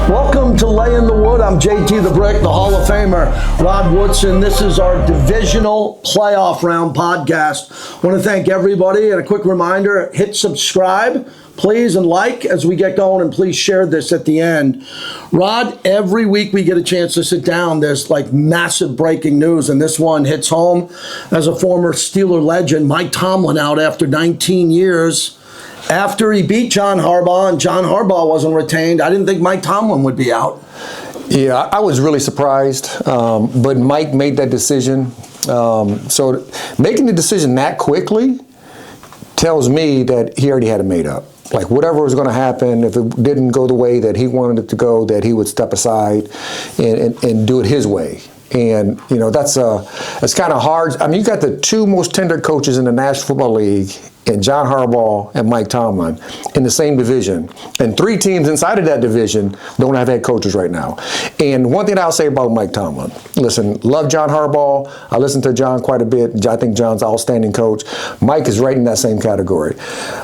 Welcome to Lay in the Wood. I'm JT the Brick, the Hall of Famer, Rod Woodson. This is our Divisional Playoff Round podcast. I want to thank everybody, and a quick reminder, hit subscribe, please, and like as we get going, and please share this at the end. Rod, every week we get a chance to sit down. There's like massive breaking news, and this one hits home. As a former Steeler legend, Mike Tomlin out after 19 years. After he beat John Harbaugh, and John Harbaugh wasn't retained, I didn't think Mike Tomlin would be out. Yeah, I was really surprised, but Mike made that decision. So making the decision that quickly tells me that he already had it made up. Like whatever was going to happen, if it didn't go the way that he wanted it to go, that he would step aside and do it his way. And, you know, that's kind of hard. I mean, you got the two most tenured coaches in the National Football League, and John Harbaugh and Mike Tomlin in the same division. And three teams inside of that division don't have head coaches right now. And one thing I'll say about Mike Tomlin, listen, love John Harbaugh. I listen to John quite a bit. I think John's an outstanding coach. Mike is right in that same category.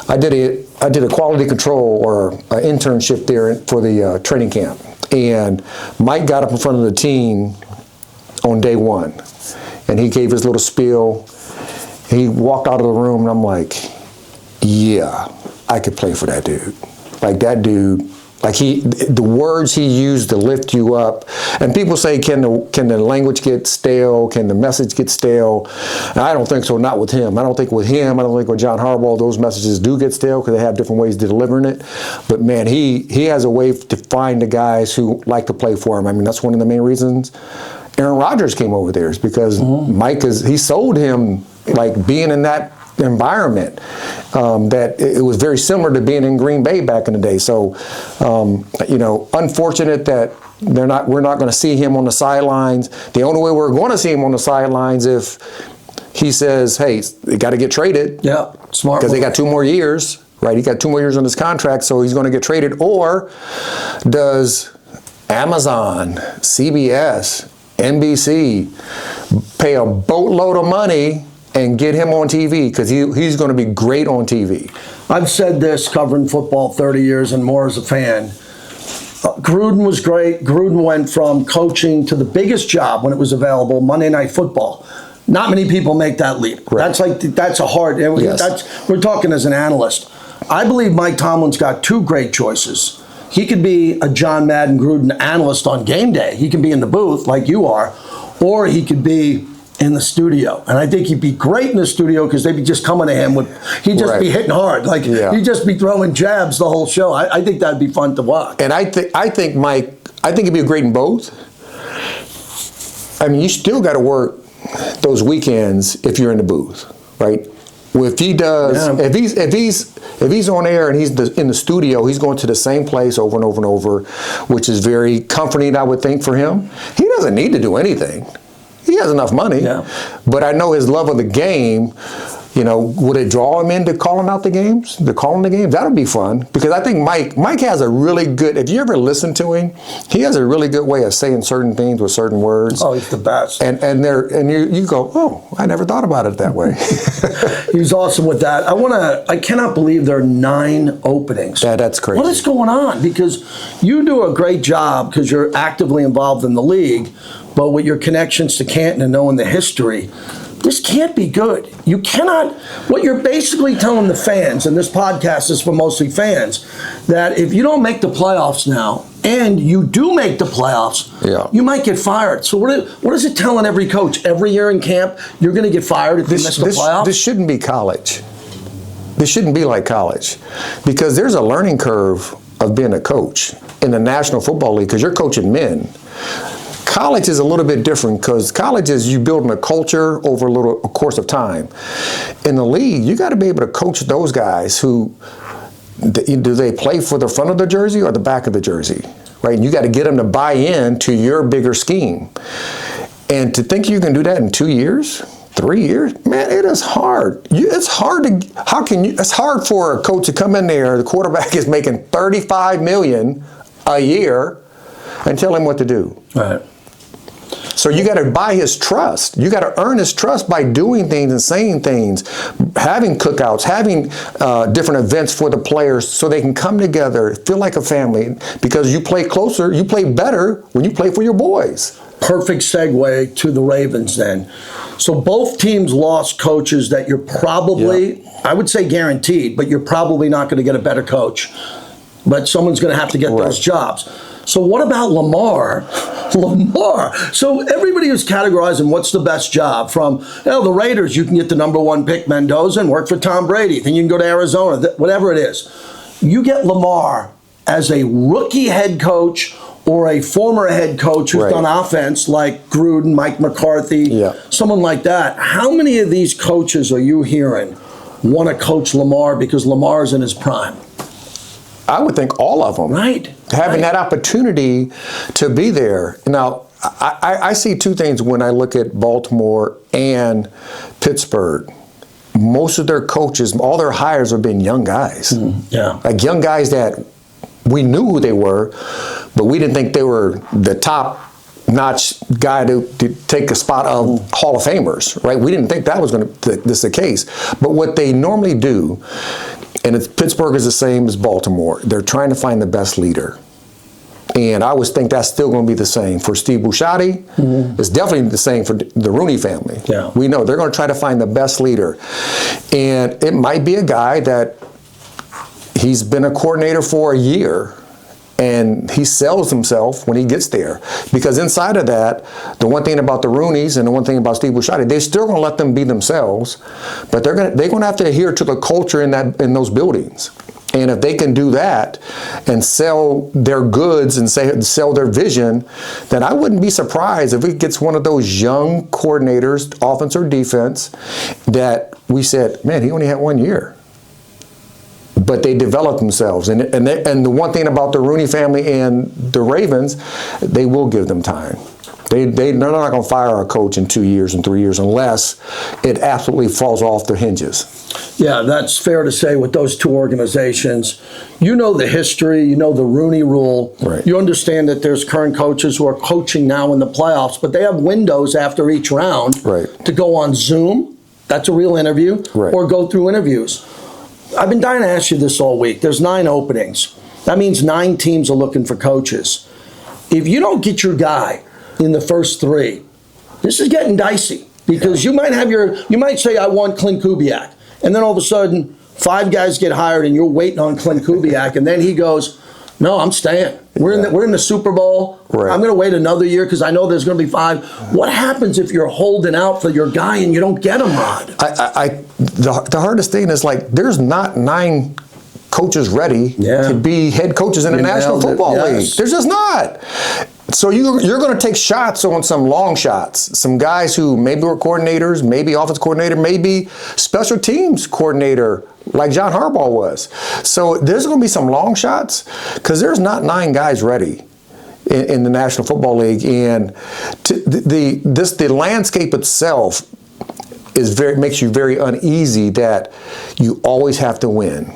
I did a quality control or an internship there for the training camp. And Mike got up in front of the team on day one, and he gave his little spiel. He walked out of the room, and I'm like, yeah, I could play for that dude. Like that dude, like the words he used to lift you up. And people say, can the language get stale? Can the message get stale? And I don't think so, not with him. I don't think with John Harbaugh, those messages do get stale because they have different ways of delivering it. But man, he has a way to find the guys who like to play for him. I mean, that's one of the main reasons Aaron Rodgers came over there, is because Mike he sold him like being in that environment, that it was very similar to being in Green Bay back in the day. So, you know, unfortunate that we're not going to see him on the sidelines. The only way we're going to see him on the sidelines if he says, hey, they got to get traded. Yeah, smart. Because they got 2 more years, right? He got 2 more years on his contract, so he's going to get traded. Or does Amazon, CBS, NBC pay a boatload of money and get him on TV, because he's going to be great on TV. I've said this covering football 30 years and more as a fan. Gruden was great. Gruden went from coaching to the biggest job when it was available, Monday Night Football. Not many people make that leap. Right. That's a hard. Yes. We're talking as an analyst. I believe Mike Tomlin's got 2 great choices. He could be a John Madden Gruden analyst on game day. He can be in the booth like you are, or he could be in the studio. And I think he'd be great in the studio because they'd be just coming to him he'd just be hitting hard. Like he'd just be throwing jabs the whole show. I think that'd be fun to watch. And I think Mike, he'd be great in both. I mean, you still got to work those weekends if you're in the booth, right? Well, if he does, if he's on air and he's in the studio, he's going to the same place over and over and over, which is very comforting, I would think, for him. He doesn't need to do anything. He has enough money. Yeah. But I know his love of the game, you know, would it draw him into calling out the games? Calling the games? That would be fun. Because I think Mike has a really good, if you ever listen to him, he has a really good way of saying certain things with certain words. Oh, he's the best. And you go, oh, I never thought about it that way. He's awesome with that. I cannot believe there are 9 openings. That's crazy. What is going on? Because you do a great job because you're actively involved in the league, but with your connections to Canton and knowing the history, this can't be good. You cannot, what you're basically telling the fans, and this podcast is for mostly fans, that if you don't make the playoffs now, and you do make the playoffs, you might get fired. So what is it telling every coach? Every year in camp, you're going to get fired if you miss the playoffs? This shouldn't be college. This shouldn't be like college. Because there's a learning curve of being a coach in the National Football League, because you're coaching men. College is a little bit different, because college is you building a culture over a course of time. In the league, you got to be able to coach those guys who, do they play for the front of the jersey or the back of the jersey, right? And you got to get them to buy in to your bigger scheme. And to think you can do that in 2 years, 3 years, man, it is hard. It's hard for a coach to come in there, the quarterback is making $35 million a year, and tell him what to do. Right. So you got to buy his trust. You got to earn his trust by doing things and saying things, having cookouts, having different events for the players so they can come together, feel like a family, because you play closer, you play better when you play for your boys. Perfect segue to the Ravens then. So both teams lost coaches that you're probably, I would say guaranteed, but you're probably not going to get a better coach. But someone's going to have to get those jobs. So what about Lamar? Lamar. So everybody was categorizing what's the best job. From the Raiders, you can get the #1 pick Mendoza and work for Tom Brady. Then you can go to Arizona, whatever it is. You get Lamar as a rookie head coach or a former head coach who's done offense like Gruden, Mike McCarthy, someone like that. How many of these coaches are you hearing want to coach Lamar because Lamar's in his prime? I would think all of them. Right. Having that opportunity to be there. Now, I see two things when I look at Baltimore and Pittsburgh. Most of their coaches, all their hires have been young guys. Like young guys that we knew who they were, but we didn't think they were the top-notch guy to take a spot of Hall of Famers, right? We didn't think that was going to this the case. But what they normally do, and Pittsburgh is the same as Baltimore, they're trying to find the best leader. And I always think that's still going to be the same for Steve Buscemi. It's definitely the same for the Rooney family. We know they're going to try to find the best leader. And it might be a guy that he's been a coordinator for a year, and he sells himself when he gets there. Because inside of that, the one thing about the Rooneys and the one thing about Steve Buscemi, they're still going to let them be themselves, but they're going to have to adhere to the culture in those buildings. And if they can do that and sell their goods and sell their vision, then I wouldn't be surprised if it gets one of those young coordinators, offense or defense, that we said, man, he only had 1 year. But they develop themselves. And the one thing about the Rooney family and the Ravens, they will give them time. They're not going to fire a coach in 2 years and 3 years unless it absolutely falls off their hinges. Yeah, that's fair to say with those two organizations. You know the history, you know the Rooney rule. You understand that there's current coaches who are coaching now in the playoffs, but they have windows after each round to go on Zoom, that's a real interview, or go through interviews. I've been dying to ask you this all week. There's 9 openings. That means 9 teams are looking for coaches. If you don't get your guy in the first 3, this is getting dicey because you might say, I want Clint Kubiak. And then all of a sudden, 5 guys get hired and you're waiting on Clint Kubiak. And then he goes, no, I'm staying. We're in the Super Bowl. I'm going to wait another year because I know there's going to be 5. What happens if you're holding out for your guy and you don't get him, Rod? The hardest thing is, like, there's not 9 coaches ready to be head coaches in the National Football League. There's just not. So you're going to take shots on some long shots, some guys who maybe were coordinators, maybe offense coordinator, maybe special teams coordinator, like John Harbaugh was. So there's going to be some long shots because there's not 9 guys ready in the National Football League, and the landscape itself makes you very uneasy that you always have to win.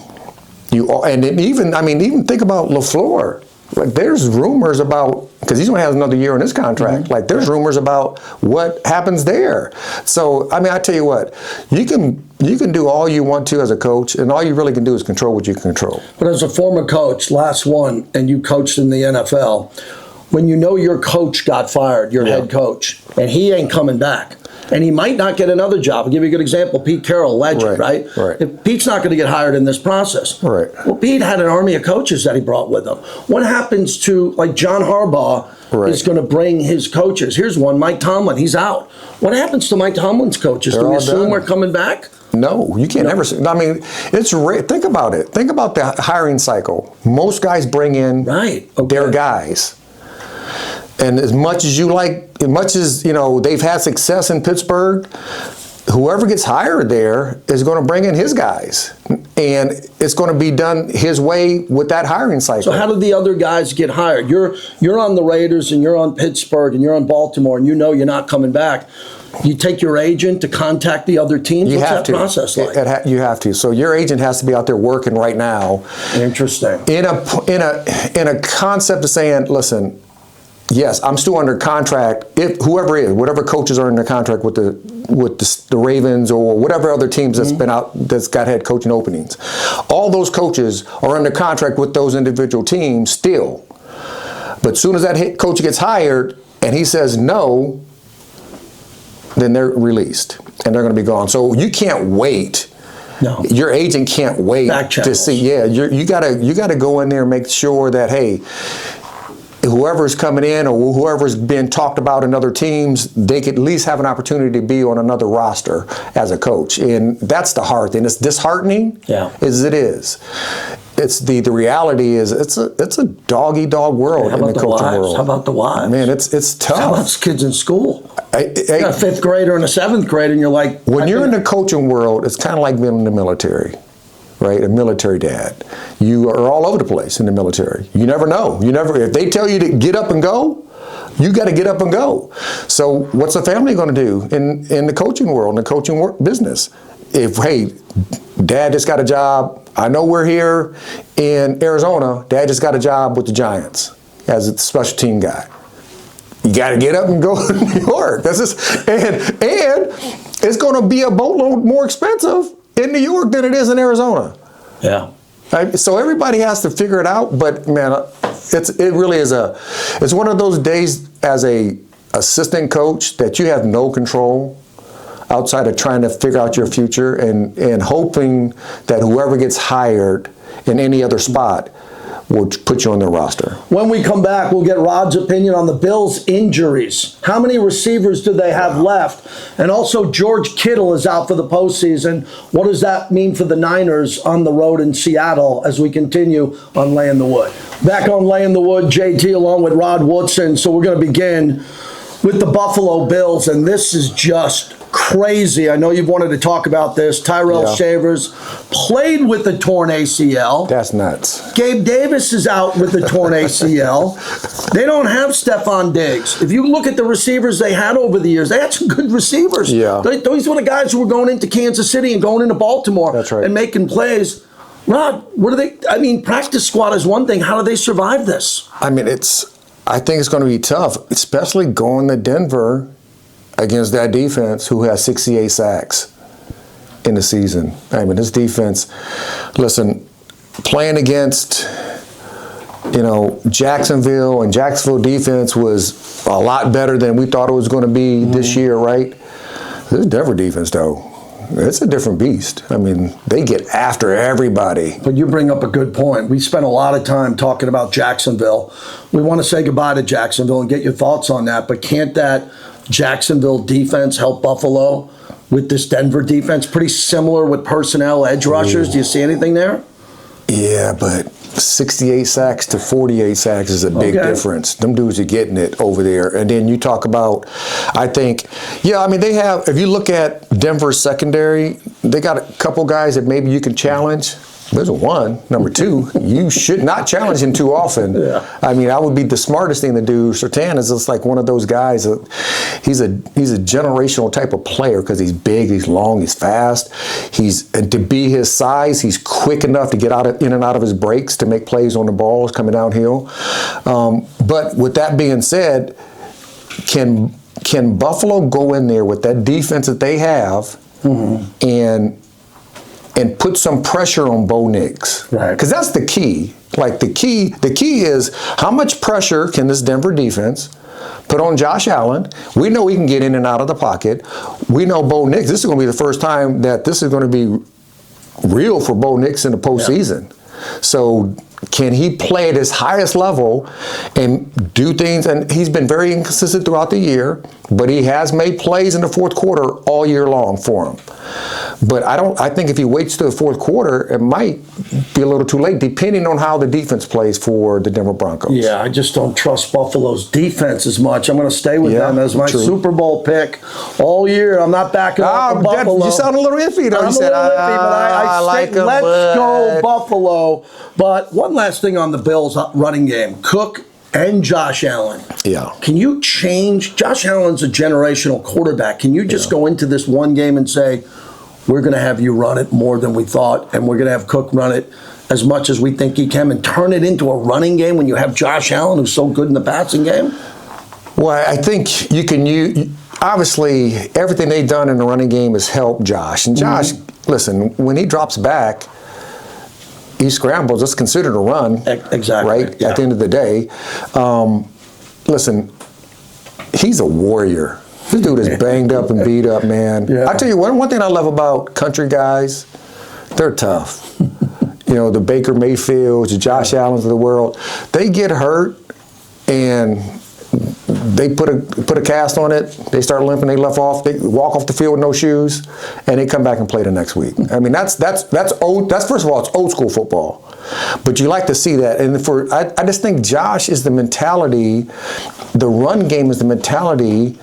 Even think about LaFleur. Like, there's rumors about, because he's going to have another year in his contract. Like, there's rumors about what happens there. So, I tell you what, you can do all you want to as a coach, and all you really can do is control what you can control. But as a former coach, last one, and you coached in the NFL, when you know your coach got fired, your head coach, and he ain't coming back, and he might not get another job. I'll give you a good example. Pete Carroll, legend, right? If Pete's not going to get hired in this process. Well, Pete had an army of coaches that he brought with him. What happens to, like, John Harbaugh is going to bring his coaches? Here's one, Mike Tomlin. He's out. What happens to Mike Tomlin's coaches? Do we assume we're coming back? No, you can't ever. It's rare. Think about it. Think about the hiring cycle. Most guys bring in their guys. And as much as they've had success in Pittsburgh, whoever gets hired there is going to bring in his guys. And it's going to be done his way with that hiring cycle. So how do the other guys get hired? You're on the Raiders and you're on Pittsburgh and you're on Baltimore and you know you're not coming back. You take your agent to contact the other teams? What's that process like? You have to. So your agent has to be out there working right now. Interesting. In a concept of saying, listen, Yes, I'm still under contract. If whoever is, whatever coaches are under contract with the Ravens or whatever other teams that's been out that's got head coaching openings, all those coaches are under contract with those individual teams still. But as soon as that head coach gets hired and he says no, then they're released and they're going to be gone. So you can't wait. No. Your agent can't wait to see. Yeah, you gotta go in there and make sure that, hey, whoever's coming in or whoever's being talked about in other teams, they could at least have an opportunity to be on another roster as a coach. And that's the hard thing. It's disheartening as it is. It's the reality is it's a dog-eat-dog world in the coaching world. How about the wives? Man, it's tough. How about kids in school? You got a fifth grader and a seventh grader, and you're like... When you're in the coaching world, it's kind of like being in the military. Right, a military dad. You are all over the place in the military. You never know. If they tell you to get up and go, you got to get up and go. So what's a family going to do in the coaching world, in the coaching business? If, hey, dad just got a job. I know we're here in Arizona. Dad just got a job with the Giants as a special team guy. You got to get up and go to New York. That's just, and it's going to be a boatload more expensive in New York than it is in Arizona. Yeah. So everybody has to figure it out, but man, it really is it's one of those days as a assistant coach that you have no control outside of trying to figure out your future and hoping that whoever gets hired in any other spot will put you on their roster. When we come back, we'll get Rod's opinion on the Bills' injuries. How many receivers do they have left? And also, George Kittle is out for the postseason. What does that mean for the Niners on the road in Seattle as we continue on Laying the Wood? Back on Laying the Wood, JT along with Rod Woodson. So we're going to begin with the Buffalo Bills, and this is just crazy. I know you've wanted to talk about this. Tyrell Shavers played with a torn ACL. That's nuts. Gabe Davis is out with a torn ACL. They don't have Stephon Diggs. If you look at the receivers they had over the years, they had some good receivers. Yeah. Those were the guys who were going into Kansas City and going into Baltimore and making plays. Rod, what are they? I mean, practice squad is one thing. How do they survive this? I mean, I think it's going to be tough, especially going to Denver against that defense who has 68 sacks in the season. I mean, this defense, listen, playing against, Jacksonville, and Jacksonville defense was a lot better than we thought it was going to be this year, right? This Denver defense, though, it's a different beast. I mean, they get after everybody. But you bring up a good point. We spent a lot of time talking about Jacksonville. We want to say goodbye to Jacksonville and get your thoughts on that, but can't that Jacksonville defense help Buffalo with this Denver defense? Pretty similar with personnel, edge rushers. Do you see anything there? Yeah, but 68 sacks to 48 sacks is a big difference. Them dudes are getting it over there. And then you talk about, I think, they have, if you look at Denver's secondary, they got a couple guys that maybe you can challenge. There's one. Number two, you should not challenge him too often. I mean, that would be the smartest thing to do. Surtain is just like one of those guys. He's a generational type of player because he's big, he's long, he's fast. And to be his size, he's quick enough to get in and out of his breaks to make plays on the balls coming downhill. But with that being said, can Buffalo go in there with that defense that they have and put some pressure on Bo Nix? Right. Because that's the key. Like the key is how much pressure can this Denver defense put on Josh Allen? We know he can get in and out of the pocket. We know Bo Nix, this is going to be the first time that this is going to be real for Bo Nix in the postseason. So can he play at his highest level and do things? And he's been very inconsistent throughout the year, but he has made plays in the fourth quarter all year long for him. But I think if he waits to the fourth quarter, it might be a little too late, depending on how the defense plays for the Denver Broncos. Yeah, I just don't trust Buffalo's defense as much. I'm going to stay with them as my Super Bowl pick all year. I'm not backing up on Buffalo. You sound a little iffy, though. I'm a little iffy, but I like say, let's go Buffalo. But one last thing on the Bills running game. Cook and Josh Allen. Yeah. Can you change? Josh Allen's a generational quarterback. Can you just go into this one game and say, we're going to have you run it more than we thought, and we're going to have Cook run it as much as we think he can, and turn it into a running game when you have Josh Allen, who's so good in the passing game? Well, I think you can use, obviously, everything they've done in the running game has helped Josh. And Josh, listen, when he drops back, he scrambles. It's considered a run. Exactly. Right? Yeah. At the end of the day. Listen, he's a warrior. This dude is banged up and beat up, man. Yeah. I tell you, one thing I love about country guys, they're tough. The Baker Mayfields, the Josh Allens of the world, they get hurt and they put a cast on it. They start limping. They they walk off the field with no shoes, and they come back and play the next week. I mean, that's old. That's, first of all, it's old school football, but you like to see that. And I just think Josh is the mentality. The run game is the mentality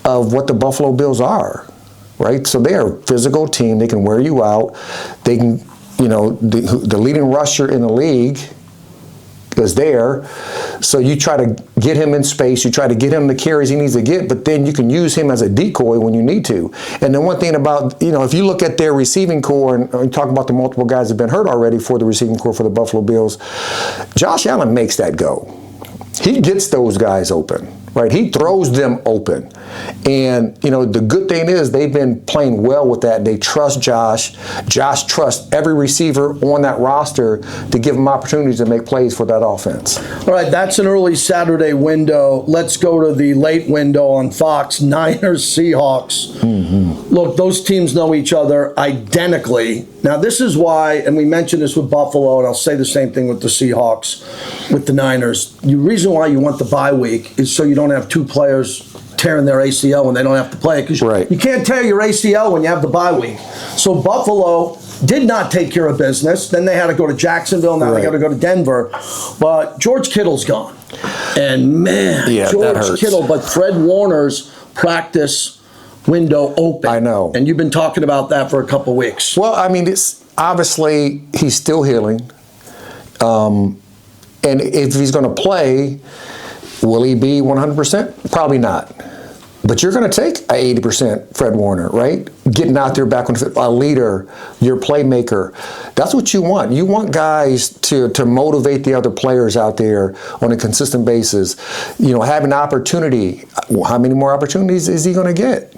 of what the Buffalo Bills are, right? So they are a physical team. They can wear you out. They can, the leading rusher in the league is there. So you try to get him in space, you try to get him the carries he needs to get, but then you can use him as a decoy when you need to. And then one thing about, if you look at their receiving core, and talk about the multiple guys that have been hurt already for the receiving core for the Buffalo Bills, Josh Allen makes that go. He gets those guys open, right? He throws them open. And, the good thing is they've been playing well with that. They trust Josh. Josh trusts every receiver on that roster to give him opportunities to make plays for that offense. All right, that's an early Saturday window. Let's go to the late window on Fox, Niners, Seahawks. Mm-hmm. Look, those teams know each other identically. Now, this is why, and we mentioned this with Buffalo, and I'll say the same thing with the Seahawks, with the Niners. The reason why you want the bye week is so you don't have two players tearing their ACL when they don't have to play, because right. You can't tear your ACL when you have the bye week. So Buffalo did not take care of business. Then they had to go to Jacksonville. Now They got to go to Denver. But George Kittle's gone. And man, George Kittle, but Fred Warner's practice window open. I know. And you've been talking about that for a couple weeks. Well, I mean, it's obviously he's still healing. And if he's going to play, will he be 100%? Probably not. But you're going to take a 80% Fred Warner, right? Getting out there back on a leader, your playmaker. That's what you want. You want guys to motivate the other players out there on a consistent basis. Have an opportunity. Well, how many more opportunities is he going to get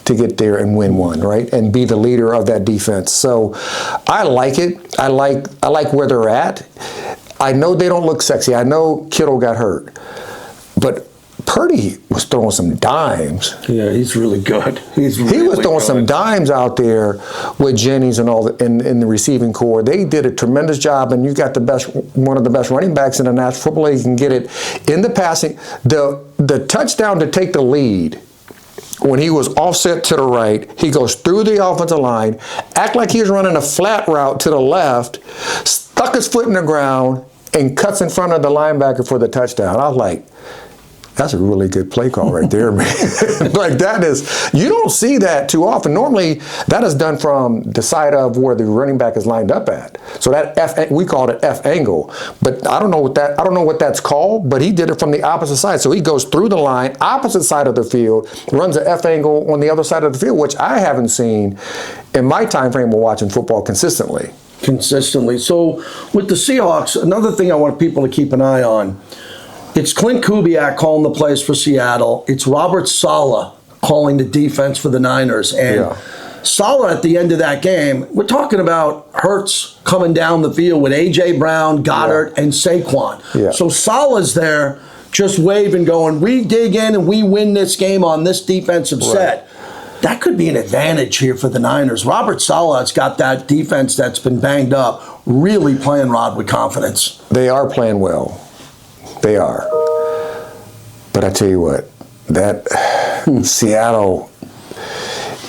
to get there and win one, right? And be the leader of that defense. So I like it. I like where they're at. I know they don't look sexy. I know Kittle got hurt. But Purdy was throwing some dimes. Yeah, he's really good. He was throwing some dimes out there with Jennings and all in the receiving core. They did a tremendous job, and you got one of the best running backs in the National Football League. You can get it in the passing. The touchdown to take the lead, when he was offset to the right, he goes through the offensive line, act like he was running a flat route to the left, stuck his foot in the ground, and cuts in front of the linebacker for the touchdown. I was like, that's a really good play call right there, man. Like you don't see that too often. Normally, that is done from the side of where the running back is lined up at. So that we call it F angle. But I don't know what that's called, but he did it from the opposite side. So he goes through the line, opposite side of the field, runs an F angle on the other side of the field, which I haven't seen in my time frame of watching football consistently. So with the Seahawks, another thing I want people to keep an eye on, it's Clint Kubiak calling the plays for Seattle. It's Robert Saleh calling the defense for the Niners. And Saleh at the end of that game, we're talking about Hurts coming down the field with A.J. Brown, Goddard, and Saquon. Yeah. So Saleh's there just waving, going, we dig in and we win this game on this defensive set. That could be an advantage here for the Niners. Robert Saleh's got that defense that's been banged up, really playing Rod with confidence. They are playing well. They are. But I tell you what, that Seattle,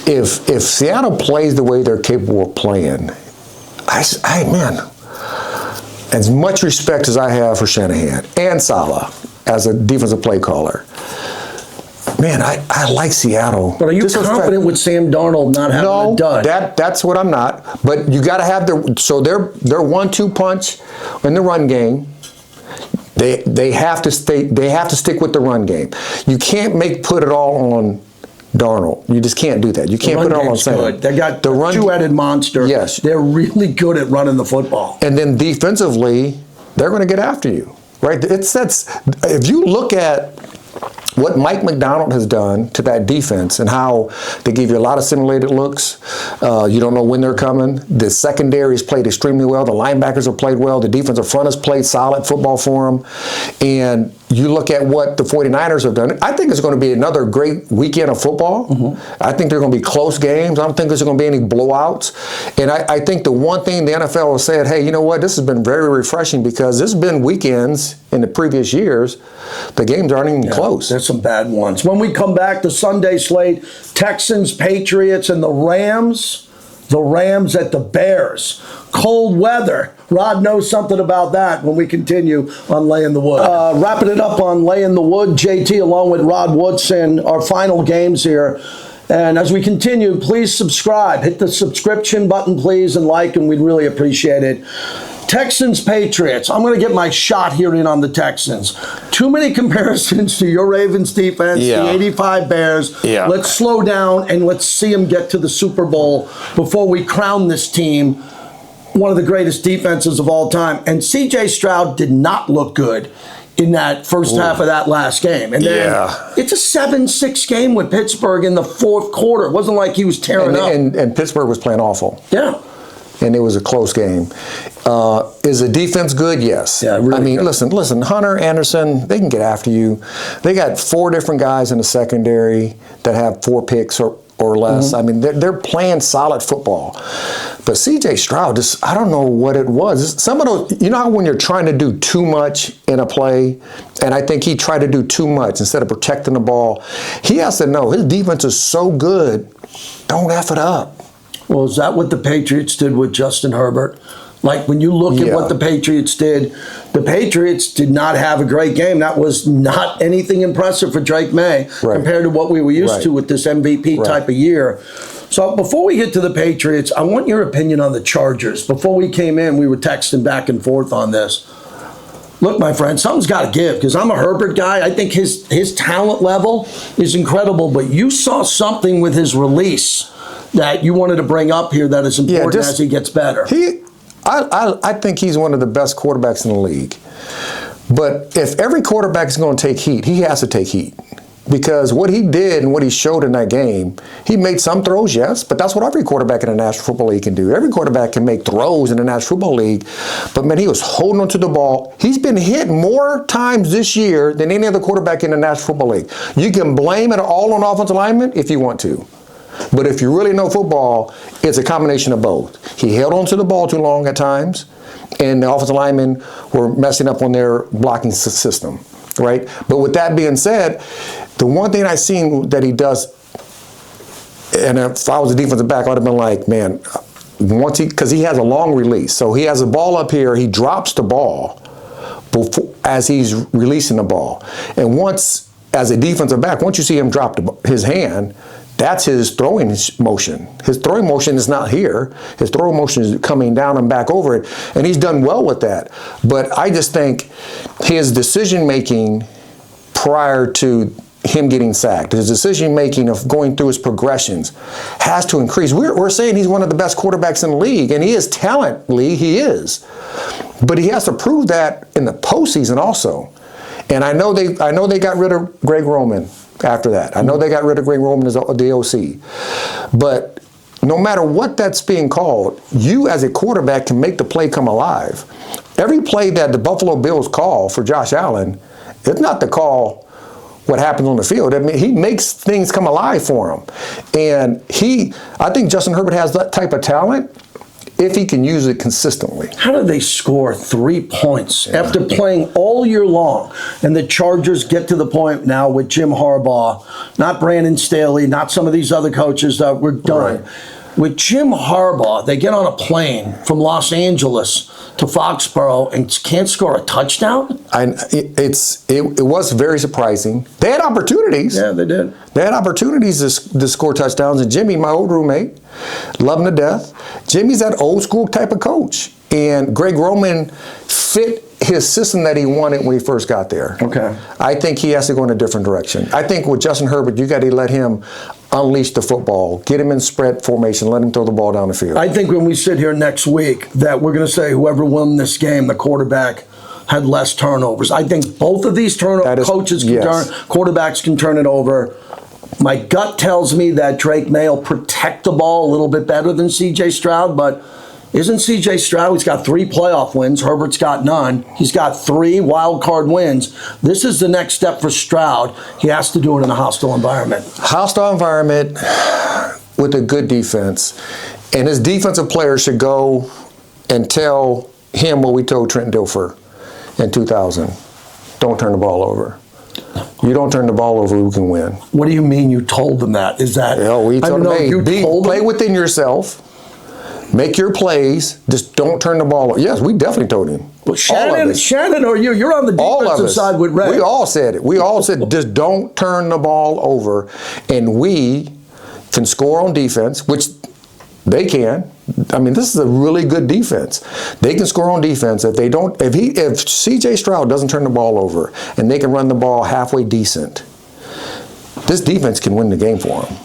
if Seattle plays the way they're capable of playing, man, as much respect as I have for Shanahan and Saleh as a defensive play caller, man, I like Seattle. But are you confident with Sam Darnold not having a dud? No, that's what I'm not. But you got to have their 1-2 punch in the run game. They have to stick with the run game. You can't put it all on Darnold. You just can't do that. You can't put it all on Sam. They got the two-headed monster. Yes. They're really good at running the football. And then defensively, they're going to get after you, right? If you look at what Mike McDonald has done to that defense and how they give you a lot of simulated looks. You don't know when they're coming. The secondary has played extremely well. The linebackers have played well. The defensive front has played solid football for them. And you look at what the 49ers have done. I think it's going to be another great weekend of football. Mm-hmm. I think there are going to be close games. I don't think there's going to be any blowouts. And I think the one thing the NFL has said, hey, you know what? This has been very refreshing because there's been weekends in the previous years, the games aren't even close. There's some bad ones. When we come back, the Sunday slate, Texans, Patriots, and the Rams. The Rams at the Bears. Cold weather. Rod knows something about that when we continue on Lay in the Wood. Wrapping it up on Lay in the Wood, JT along with Rod Woodson, our final games here. And as we continue, please subscribe. Hit the subscription button, please, and like, and we'd really appreciate it. Texans, Patriots. I'm going to get my shot here in on the Texans. Too many comparisons to your Ravens defense, the 85 Bears. Yeah. Let's slow down and let's see them get to the Super Bowl before we crown this team one of the greatest defenses of all time. And C.J. Stroud did not look good in that first half of that last game. And then it's a 7-6 game with Pittsburgh in the fourth quarter. It wasn't like he was tearing up. And Pittsburgh was playing awful. Yeah. And it was a close game. Is the defense good? Yes. Yeah, really I mean, good. listen, Hunter, Anderson, they can get after you. They got 4 different guys in the secondary that have 4 picks or less. I mean, they're playing solid football. But C.J. Stroud, just, I don't know what it was. Some of those, you know how when you're trying to do too much in a play, and I think he tried to do too much instead of protecting the ball. He has to know his defense is so good, don't F it up. Well, is that what the Patriots did with Justin Herbert? Like, when you look at what the Patriots did not have a great game. That was not anything impressive for Drake May compared to what we were used to with this MVP type of year. So before we get to the Patriots, I want your opinion on the Chargers. Before we came in, we were texting back and forth on this. Look, my friend, something's got to give because I'm a Herbert guy. I think his talent level is incredible, but you saw something with his release that you wanted to bring up here that is important as he gets better. I think he's one of the best quarterbacks in the league. But if every quarterback is going to take heat, he has to take heat. Because what he did and what he showed in that game, he made some throws, yes, but that's what every quarterback in the National Football League can do. Every quarterback can make throws in the National Football League. But, man, he was holding onto the ball. He's been hit more times this year than any other quarterback in the National Football League. You can blame it all on offensive linemen if you want to. But if you really know football, it's a combination of both. He held onto the ball too long at times, and the offensive linemen were messing up on their blocking system, right? But with that being said, the one thing I've seen that he does, and if I was a defensive back, I would have been like, man, because he has a long release. So he has a ball up here, he drops the ball as he's releasing the ball. And once, as a defensive back, once you see him drop his hand, that's his throwing motion. His throwing motion is not here. His throwing motion is coming down and back over it, and he's done well with that. But I just think his decision-making prior to him getting sacked, his decision-making of going through his progressions has to increase. We're saying he's one of the best quarterbacks in the league, and he is talently, he is. But he has to prove that in the postseason also. And I know they got rid of Greg Roman after that. I know they got rid of Greg Roman as the OC. But no matter what that's being called, you as a quarterback can make the play come alive. Every play that the Buffalo Bills call for Josh Allen, it's not to call what happens on the field. I mean, he makes things come alive for him. And I think Justin Herbert has that type of talent if he can use it consistently. How do they score 3 points after playing all year long? And the Chargers get to the point now with Jim Harbaugh, not Brandon Staley, not some of these other coaches that were done. Right. With Jim Harbaugh, they get on a plane from Los Angeles to Foxborough and can't score a touchdown? It was very surprising. They had opportunities. Yeah, they did. They had opportunities to score touchdowns. And Jimmy, my old roommate, love him to death. Jimmy's that old school type of coach. And Greg Roman fit his system that he wanted when he first got there. Okay. I think he has to go in a different direction. I think with Justin Herbert, you got to let him unleash the football, get him in spread formation, let him throw the ball down the field. I think when we sit here next week that we're going to say whoever won this game, the quarterback had less turnovers. I think both of these coaches can quarterbacks can turn it over. My gut tells me that Drake May will protect the ball a little bit better than C.J. Stroud, but isn't C.J. Stroud? He's got 3 playoff wins. Herbert's got none. He's got 3 wild card wins. This is the next step for Stroud. He has to do it in a hostile environment. Hostile environment with a good defense. And his defensive players should go and tell him what we told Trent Dilfer in 2000. Don't turn the ball over. You don't turn the ball over, we can win. What do you mean you told them that? Is that... we told them, play within yourself. Make your plays. Just don't turn the ball over. Yes, we definitely told him. Well, Shannon or you're on the defensive side with Ray. We all said it. We all said, just don't turn the ball over. And we can score on defense, which they can. I mean, this is a really good defense. They can score on defense if C.J. Stroud doesn't turn the ball over and they can run the ball halfway decent. This defense can win the game for them.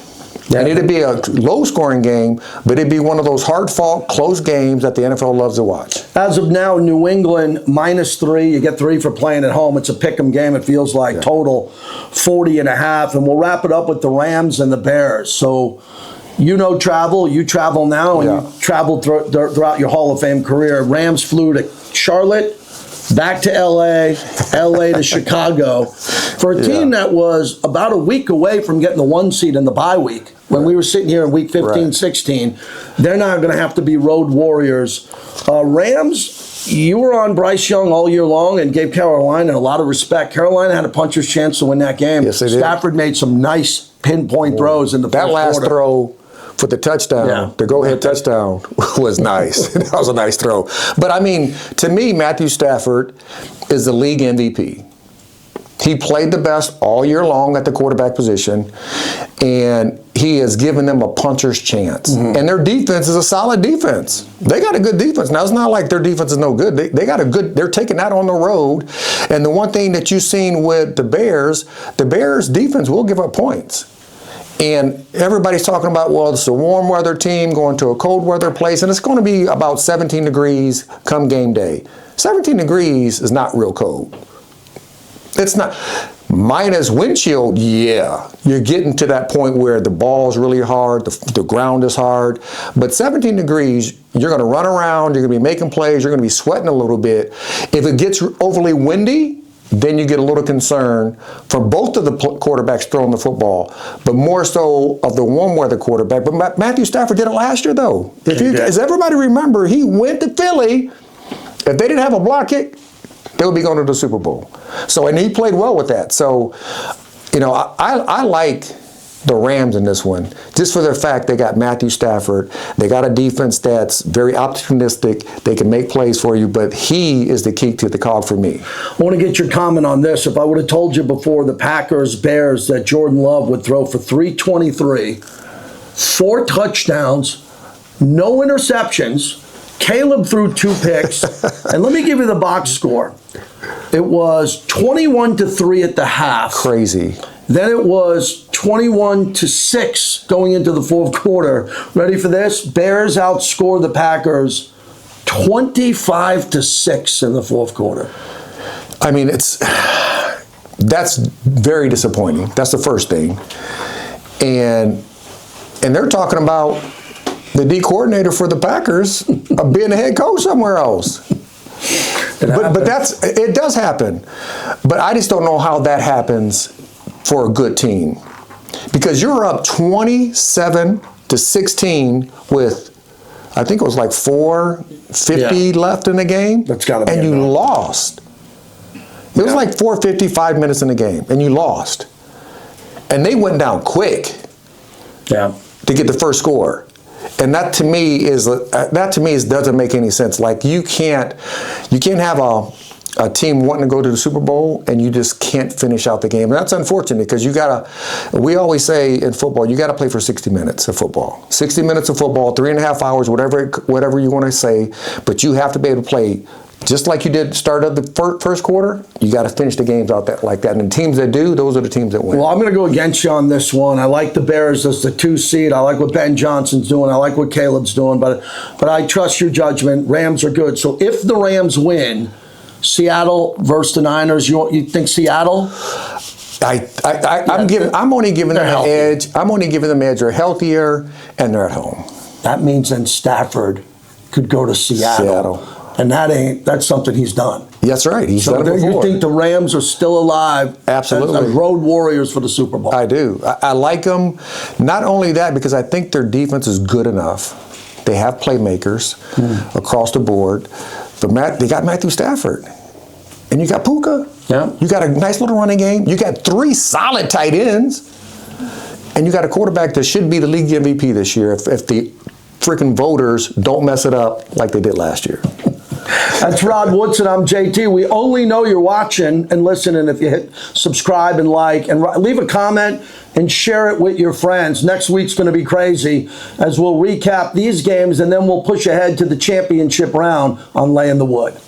Yeah. And it'd be a low-scoring game, but it'd be one of those hard-fought, close games that the NFL loves to watch. As of now, New England -3. You get 3 for playing at home. It's a pick-em game, it feels like. Total 40.5. And we'll wrap it up with the Rams and the Bears. So, you travel. You travel now, and you traveled throughout your Hall of Fame career. Rams flew to Charlotte, back to L.A., L.A. to Chicago, for a team that was about a week away from getting the 1 seed in the bye week. When we were sitting here in week 15, 16, they're now going to have to be road warriors. Rams, you were on Bryce Young all year long and gave Carolina a lot of respect. Carolina had a puncher's chance to win that game. Yes, they did. Stafford made some nice pinpoint throws in the first quarter. That last throw for the touchdown, the go-ahead touchdown, was nice. That was a nice throw. But, I mean, to me, Matthew Stafford is the league MVP. He played the best all year long at the quarterback position, and he has given them a puncher's chance. Mm-hmm. And their defense is a solid defense. They got a good defense. Now, it's not like their defense is no good. They got a good – they're taking that on the road. And the one thing that you've seen with the Bears defense will give up points. And everybody's talking about, well, it's a warm weather team going to a cold weather place, and it's going to be about 17 degrees come game day. 17 degrees is not real cold. It's not. Minus windshield, you're getting to that point where the ball's really hard, the ground is hard. But 17 degrees, you're going to run around, you're going to be making plays, you're going to be sweating a little bit. If it gets overly windy, then you get a little concern for both of the quarterbacks throwing the football, but more so of the warm weather quarterback. But Matthew Stafford did it last year, though. As everybody remember, he went to Philly. If they didn't have a block kick, they would be going to the Super Bowl. So, and he played well with that. So, I like the Rams in this one, just for the fact they got Matthew Stafford. They got a defense that's very opportunistic. They can make plays for you, but he is the key to the cog for me. I want to get your comment on this. If I would have told you before the Packers-Bears that Jordan Love would throw for 323, 4 touchdowns, no interceptions, Caleb threw 2 picks, and let me give you the box score. It was 21-3 at the half. Crazy. Then it was 21-6 going into the fourth quarter. Ready for this? Bears outscored the Packers 25-6 in the fourth quarter. I mean, that's very disappointing. That's the first thing. And they're talking about the D coordinator for the Packers being the head coach somewhere else. But it does happen. But I just don't know how that happens for a good team. Because you're up 27-16 with, I think it was like 4:50 left in the game. That's gotta be and you lost. It was like 4:50, 5 minutes in the game, and you lost. And they went down quick to get the first score. And that to me doesn't make any sense. Like you can't have a team wanting to go to the Super Bowl and you just can't finish out the game. And that's unfortunate because we always say in football, you gotta play for 60 minutes of football. 60 minutes of football, 3.5 hours, whatever you want to say, but you have to be able to play just like you did start of the first quarter. You got to finish the games out like that. And the teams that do, those are the teams that win. Well, I'm going to go against you on this one. I like the Bears as the 2 seed. I like what Ben Johnson's doing. I like what Caleb's doing. But I trust your judgment. Rams are good. So if the Rams win, Seattle versus the Niners. You think Seattle? I'm only giving them an edge. I'm only giving them an edge. They're healthier and they're at home. That means then Stafford could go to Seattle. And that's something he's done. That's right. He's done it before. You think the Rams are still alive? Absolutely. As road warriors for the Super Bowl. I do. I like them. Not only that, because I think their defense is good enough. They have playmakers across the board. But they got Matthew Stafford. And you got Puka. Yeah. You got a nice little running game. You got 3 solid tight ends. And you got a quarterback that should be the league MVP this year if the freaking voters don't mess it up like they did last year. That's Rod Woodson. I'm JT. We only know you're watching and listening if you hit subscribe and like and leave a comment and share it with your friends. Next week's going to be crazy as we'll recap these games and then we'll push ahead to the championship round on Laying the Wood.